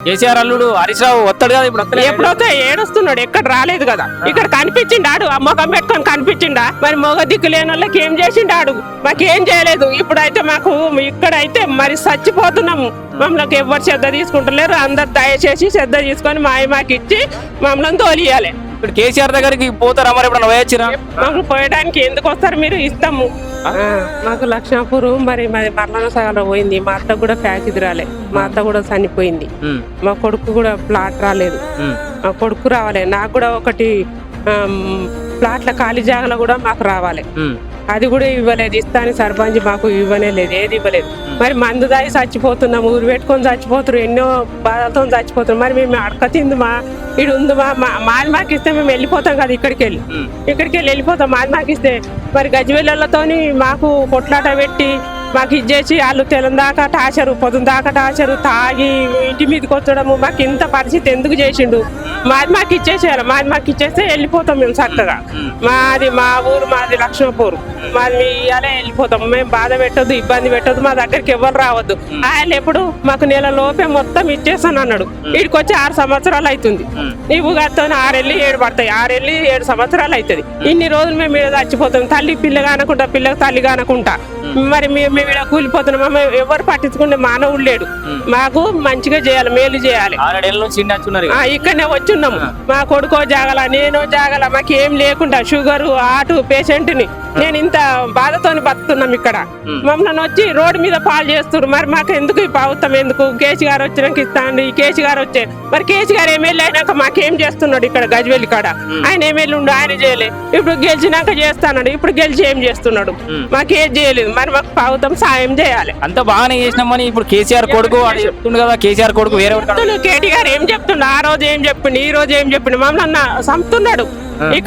కేసీఆర్ అల్లుడు హరీష్ రావు వస్తాడు కదా ఇప్పుడు ఎప్పుడైతే ఏడుస్తున్నాడు, ఎక్కడ రాలేదు కదా. ఇక్కడ కనిపించిండాడు, మొఖం పెట్టుకొని కనిపించిండా? మరి మొగ దిక్కు లేని వాళ్ళకి ఏం చేసిండాడు? మాకేం చేయలేదు. ఇప్పుడైతే మాకు ఇక్కడైతే మరి చచ్చిపోతున్నాము. మమ్మల్ని ఎవరు శ్రద్ధ తీసుకుంటలేరు. అందరు దయచేసి శ్రద్ధ తీసుకొని మాకు ఇచ్చి మమ్మల్ని తోలియాలి. ఇప్పుడు కేసీఆర్ దగ్గరికి పోతారా మరి ఎప్పుడన్నా పోయొచ్చిరా? మమ్మల్ని పోయడానికి ఎందుకు వస్తారు మీరు? ఇస్తాము. మాకు లక్ష్మాపూర్ మరి మరణ సగాలు పోయింది. మా అత్త కూడా ప్యాకేజ్ రాలే. మా అత్త కూడా చనిపోయింది. మా కొడుకు కూడా ప్లాట్ రాలేదు. మా కొడుకు రావాలి. నాకు కూడా ఒకటి ప్లాట్ల ఖాళీ జాగాలో కూడా మాకు రావాలి. అది కూడా ఇవ్వలేదు. ఇస్తాను సర్పంచ్ మాకు ఇవ్వనే లేదు, ఏది ఇవ్వలేదు. మరి మందు దాగి చచ్చిపోతున్నాం, ఊరు పెట్టుకొని చచ్చిపోతున్నారు, ఎన్నో బాధలతో చచ్చిపోతున్నాం. మరి మేము అడక తిందుమా, ఇడు ఉందుమా? మాది మాకు ఇస్తే మేము వెళ్ళిపోతాం కదా. ఇక్కడికి వెళ్ళిపోతాం. మాది మాకు ఇస్తే మరి గజ్జివెళ్ళతోని మాకు కొట్లాట పెట్టి మాకు ఇచ్చేసి వాళ్ళు తెలం దాకా టాచరు, పొద్దున దాకా టాచరు, తాగి ఇంటి మీదకి వచ్చడము. మాకు ఇంత పరిస్థితి ఎందుకు చేసిండు? మాకు ఇచ్చేసేయాలి. మాకు ఇచ్చేస్తే వెళ్ళిపోతాం మేము చక్కగా. మా ఊరు మాది లక్ష్మపూర్. మాది ఇవాళే వెళ్ళిపోతాం. మేము బాధ పెట్టొద్దు, ఇబ్బంది పెట్టొద్దు, మా దగ్గరికి ఎవరు రావద్దు. ఆయన ఎప్పుడు మాకు నెల లోపే మొత్తం ఇచ్చేస్తాను అన్నాడు. వీడికి వచ్చి 6 సంవత్సరాలు అవుతుంది. నీవు గతో 6 వెళ్ళి 7 పడతాయి. 6 వెళ్ళి 7 సంవత్సరాలు అవుతుంది. ఇన్ని రోజులు మేము మీద చచ్చిపోతాం. తల్లి పిల్ల కానకుండా, పిల్లకి తల్లి కానకుండా మరి మేము ఇక్కడ కూలిపోతున్నాం. ఎవరు పట్టించుకుంటే మానవుడు లేడు. మాకు మంచిగా చేయాలి, మేలు చేయాలి. ఇక్కడనే వచ్చున్నాము. మా కొడుకో జాగల, నేనో జాగల, మాకేం లేకుండా షుగర్ హార్ట్ పేషెంట్ ని నేను ఇంత బాధతోని బతుకున్నాం. ఇక్కడ మమ్మల్ని వచ్చి రోడ్డు మీద పాలు చేస్తున్నారు. మరి మాకు ఎందుకు ఈ ప్రభుత్వం? ఎందుకు? కేసీఆర్ వచ్చినాక ఇస్తాండి. ఈ కేసీఆర్ వచ్చే మరి కేసీఆర్ ఎమ్మెల్యే అయినాక మాకేం చేస్తున్నాడు? ఇక్కడ గజ్వేల్ కాడ ఆయన ఎమ్మెల్యే ఉండు, ఆయన చేయలే. ఇప్పుడు గెలిచినాక చేస్తానండి. ఇప్పుడు గెలిచి ఏం చేస్తున్నాడు? మాకేం చేయలేదు. మరి మాకు ప్రభుత్వం సాయం చేయాలి. అంత బాగానే చేసినామని ఇప్పుడు కేసీఆర్ కొడుకు అని చెప్తుండు కదా. కేసీఆర్ కొడుకు వేరే కేటీఆర్ ఏం చెప్తుండు? ఆ రోజు ఏం చెప్పిండు, ఈ రోజు ఏం చెప్పిండు? మమ్మల్ని చంపుతున్నాడు.